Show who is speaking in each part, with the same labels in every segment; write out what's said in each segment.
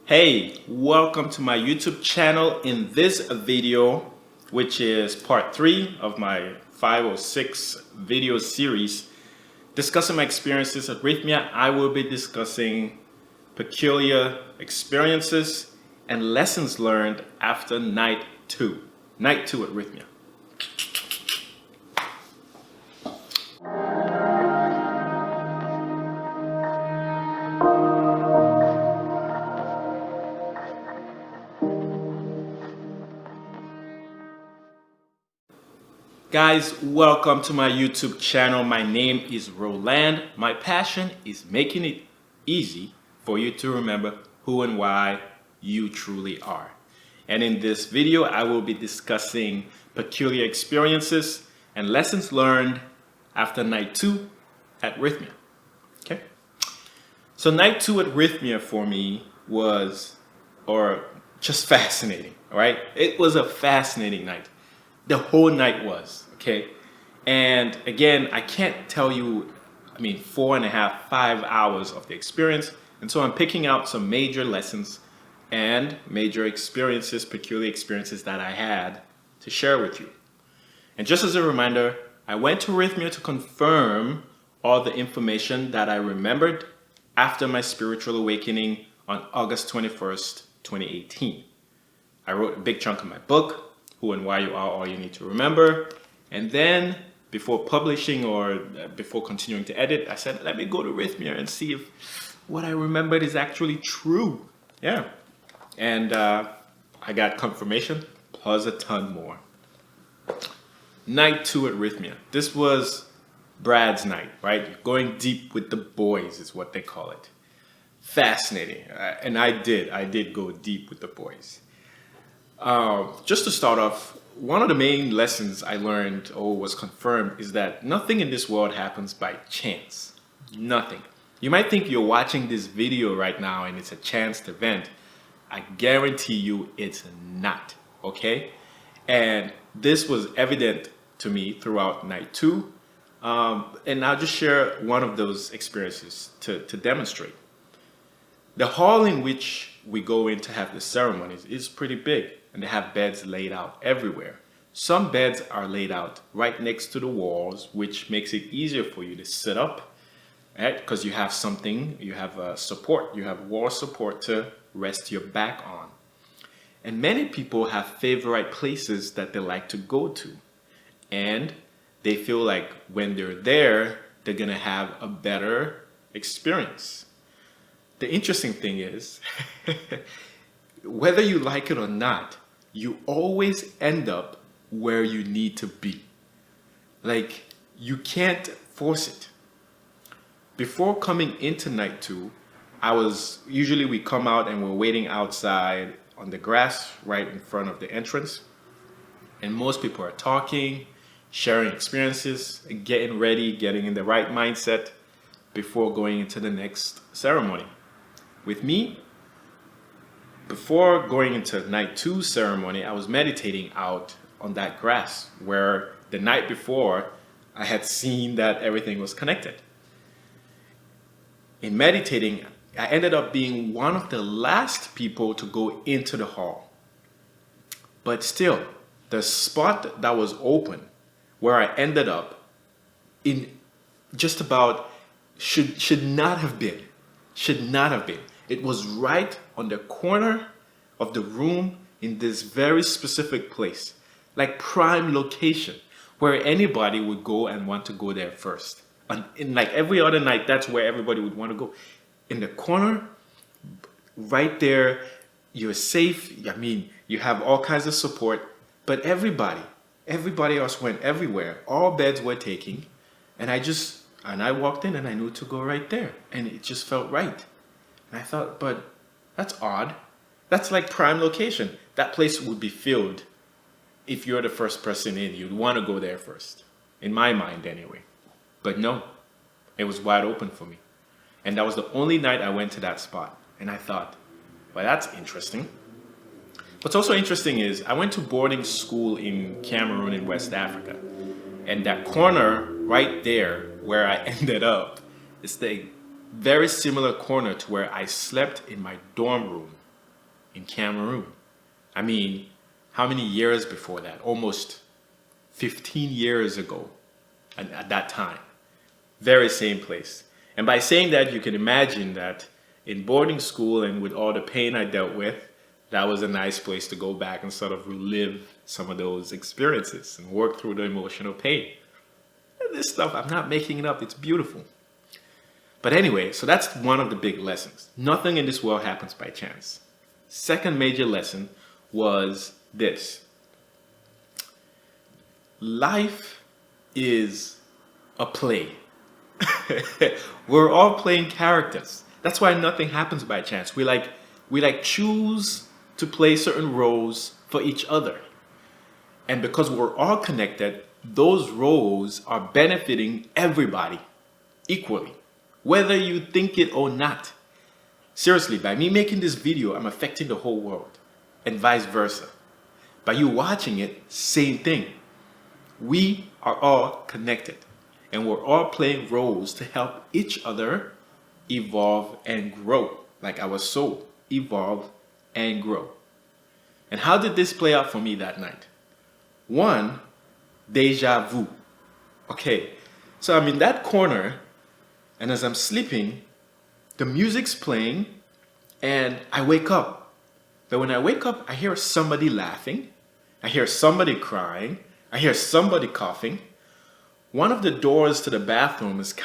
Speaker 1: Hey, welcome to my YouTube channel. In this video, which is part 3 of my 5 or 6 video series discussing my experiences at Rythmia, I will be discussing peculiar experiences and lessons learned after night 2 at Rythmia. Guys, welcome to my YouTube channel. My name is Roland. My passion is making it easy for you to remember who and why you truly are. And in this video, I will be discussing peculiar experiences and lessons learned after night 2 at Rythmia. Okay? So night 2 at Rythmia for me was, just fascinating, all right? It was a fascinating night. The whole night was, okay? And again, I can't tell you, 4.5, 5 hours of the experience. And so I'm picking out some major lessons and major experiences, peculiar experiences that I had to share with you. And just as a reminder, I went to Rythmia to confirm all the information that I remembered after my spiritual awakening on August 21st, 2018. I wrote a big chunk of my book, Who and Why You Are All You Need to Remember. And then before publishing or before continuing to edit, I said, let me go to Rythmia and see if what I remembered is actually true. Yeah. And I got confirmation plus a ton more. Night 2 at Rythmia. This was Brad's night, right? Going deep with the boys is what they call it. Fascinating. And I did go deep with the boys. Just to start off, one of the main lessons I learned or was confirmed is that nothing in this world happens by chance. Nothing. You might think you're watching this video right now and it's a chanced event. I guarantee you it's not, okay? And this was evident to me throughout night 2. And I'll just share one of those experiences to demonstrate. The hall in which we go in to have the ceremonies is pretty big. And they have beds laid out everywhere. Some beds are laid out right next to the walls, which makes it easier for you to sit up, right? Because you have something, you have support, you have wall support to rest your back on. And many people have favorite places that they like to go to. And they feel like when they're there, they're gonna have a better experience. The interesting thing is, whether you like it or not, you always end up where you need to be. Like, you can't force it. Before coming into night 2, usually we come out and we're waiting outside on the grass right in front of the entrance. And most people are talking, sharing experiences, getting ready, getting in the right mindset before going into the next ceremony. With me, before going into night 2 ceremony, I was meditating out on that grass where the night before I had seen that everything was connected. In meditating, I ended up being one of the last people to go into the hall. But still, the spot that was open where I ended up in just about should not have been. It was right on the corner of the room in this very specific place, like prime location, where anybody would go and want to go there first. And in like every other night, that's where everybody would want to go. In the corner, right there, you're safe. You have all kinds of support, but everybody else went everywhere. All beds were taken, and I walked in and I knew to go right there, and it just felt right. And I thought, but that's odd. That's like prime location. That place would be filled if you're the first person in. You'd want to go there first. In my mind, anyway. But no, it was wide open for me. And that was the only night I went to that spot. And I thought, well, that's interesting. What's also interesting is I went to boarding school in Cameroon in West Africa. And that corner right there where I ended up is the very similar corner to where I slept in my dorm room in Cameroon. I mean, how many years before that? Almost 15 years ago at that time. Very same place. And by saying that, you can imagine that in boarding school and with all the pain I dealt with, that was a nice place to go back and sort of relive some of those experiences and work through the emotional pain. And this stuff, I'm not making it up, it's beautiful. But anyway, so that's one of the big lessons. Nothing in this world happens by chance. Second major lesson was this. Life is a play. We're all playing characters. That's why nothing happens by chance. We choose to play certain roles for each other. And because we're all connected, those roles are benefiting everybody equally, whether you think it or not. Seriously, by me making this video, I'm affecting the whole world, and vice versa. By you watching it, same thing. We are all connected, and we're all playing roles to help each other evolve and grow, like our soul, evolve and grow. And how did this play out for me that night? One, deja vu. Okay, so I'm in that corner, and as I'm sleeping, the music's playing, and I wake up. But when I wake up, I hear somebody laughing, I hear somebody crying, I hear somebody coughing. One of the doors to the bathroom is it's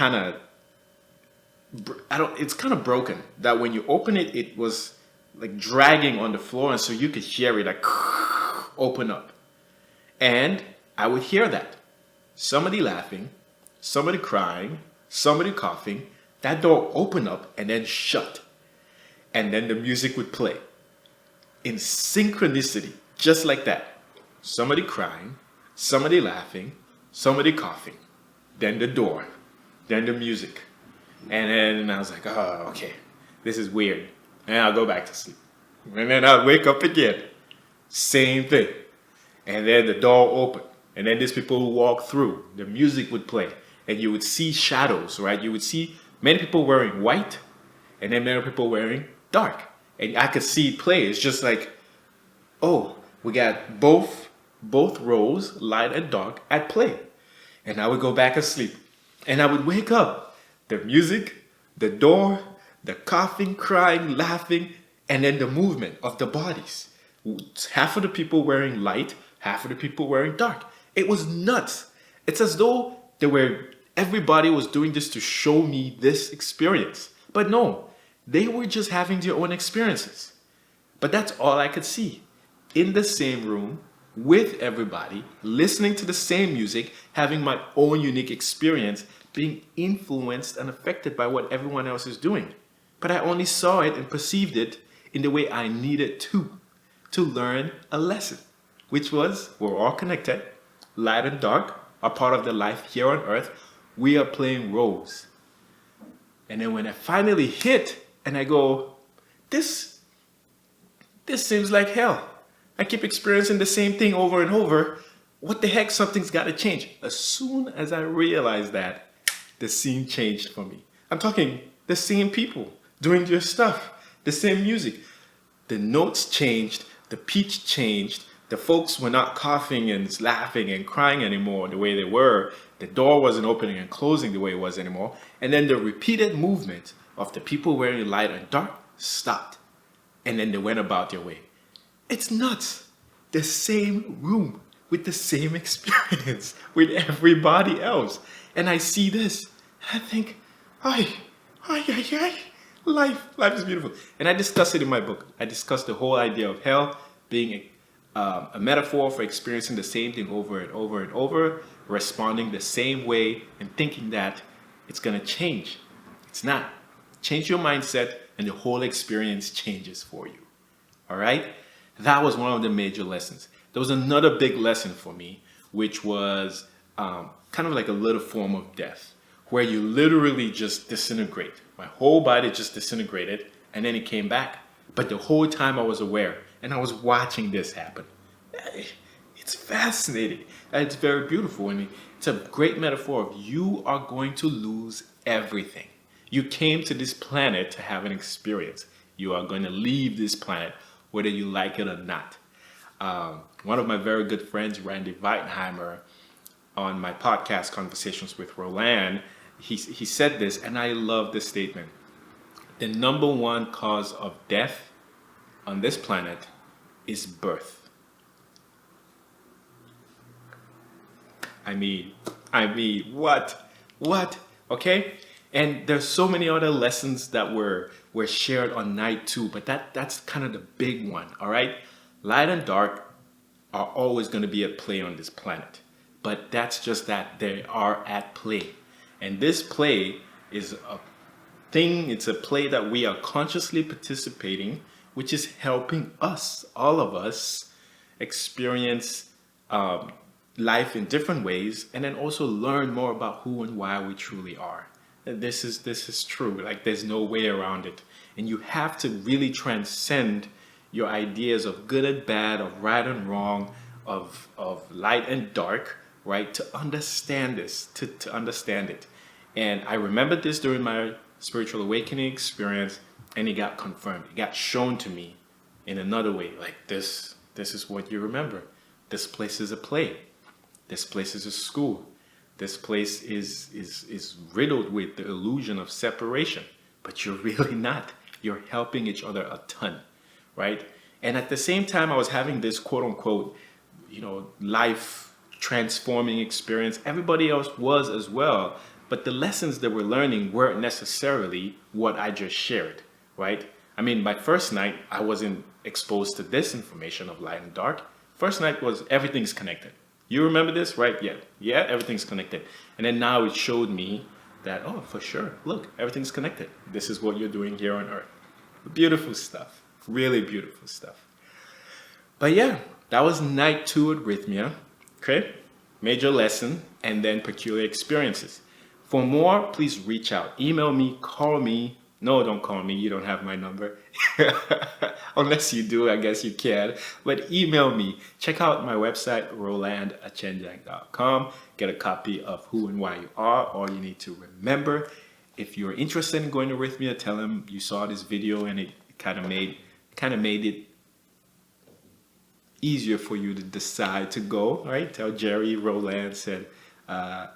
Speaker 1: kind of broken. That when you open it, it was like dragging on the floor, and so you could hear it like open up. And I would hear that. Somebody laughing, somebody crying, somebody coughing. That door opened up and then shut. And then the music would play. In synchronicity, just like that. Somebody crying, somebody laughing, somebody coughing. Then the door, then the music. And then I was like, oh, okay, this is weird. And I'll go back to sleep. And then I'll wake up again. Same thing. And then the door opened. And then these people would walk through. The music would play. And you would see shadows, right? You would see many people wearing white. And then many people wearing dark. And I could see it play. It's just like, oh, we got both roles, light and dark, at play. And I would go back asleep. And I would wake up. The music, the door, the coughing, crying, laughing, and then the movement of the bodies. Half of the people wearing light, half of the people wearing dark. It was nuts. It's as though everybody was doing this to show me this experience. But no, they were just having their own experiences. But that's all I could see. In the same room, with everybody, listening to the same music, having my own unique experience, being influenced and affected by what everyone else is doing. But I only saw it and perceived it in the way I needed to learn a lesson, which was we're all connected, light and dark are part of the life here on earth. We are playing roles. And then when I finally hit and I go, this seems like hell. I keep experiencing the same thing over and over. What the heck? Something's got to change. As soon as I realized that, the scene changed for me. I'm talking the same people doing their stuff, the same music. The notes changed, the pitch changed. The folks were not coughing and laughing and crying anymore the way they were. The door wasn't opening and closing the way it was anymore. And then the repeated movement of the people wearing light and dark stopped. And then they went about their way. It's nuts. The same room with the same experience with everybody else. And I see this. And I think, life is beautiful. And I discuss it in my book. I discuss the whole idea of hell being a metaphor for experiencing the same thing over and over and over, responding the same way and thinking that it's going to change. It's not. Change your mindset and the whole experience changes for you. All right? That was one of the major lessons. There was another big lesson for me, which was kind of like a little form of death, where you literally just disintegrate. My whole body just disintegrated, and then it came back. But the whole time I was aware, and I was watching this happen. It's fascinating. It's very beautiful. I mean, it's a great metaphor of you are going to lose everything. You came to this planet to have an experience. You are going to leave this planet. whether you like it or not. One of my very good friends, Randy Weitenheimer, on my podcast Conversations with Roland, he said this, and I love this statement. The number one cause of death on this planet is birth. I mean, what? Okay? And there's so many other lessons that were shared on night 2, but that's kind of the big one, all right? Light and dark are always going to be at play on this planet, but that's just that they are at play. And this play is it's a play that we are consciously participating, which is helping us, all of us, experience life in different ways, and then also learn more about who and why we truly are. And this is true. Like, there's no way around it. And you have to really transcend your ideas of good and bad, of right and wrong, of light and dark, right? To understand this, to understand it. And I remember this during my spiritual awakening experience, and it got confirmed. It got shown to me in another way. Like, this is what you remember. This place is a play. This place is a school. This place is riddled with the illusion of separation, but you're really not. You're helping each other a ton, right? And at the same time, I was having this quote unquote, life transforming experience. Everybody else was as well, but the lessons that we're learning weren't necessarily what I just shared, right? I mean, my first night, I wasn't exposed to this information of light and dark. First night was everything's connected. You remember this, right? Yeah, everything's connected. And then now it showed me that, oh, for sure, look, everything's connected. This is what you're doing here on Earth. Beautiful stuff, really beautiful stuff. But yeah, that was night 2 at Rythmia, okay? Major lesson, and then peculiar experiences. For more, please reach out. Email me, call me. No, don't call me. You don't have my number. Unless you do, I guess you can. But email me. Check out my website, rolandachenjang.com. Get a copy of Who and Why You Are. All you need to remember. If you're interested in going to Rythmia, tell them you saw this video and it kind of made it easier for you to decide to go. Right? Tell Jerry Roland said I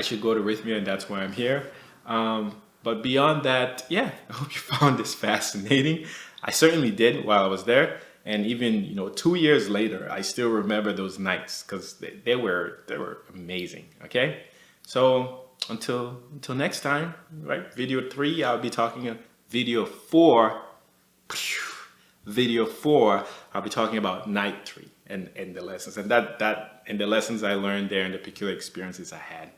Speaker 1: should go to Rythmia, and that's why I'm here. But beyond that, yeah, I hope you found this fascinating. I certainly did while I was there. And even, 2 years later, I still remember those nights because they were amazing. Okay. So until next time, right? Video 3, I'll be talking video 4. Video 4, I'll be talking about night 3 and the lessons and and the lessons I learned there and the peculiar experiences I had.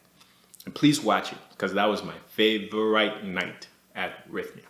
Speaker 1: And please watch it because that was my favorite night at Rythmia.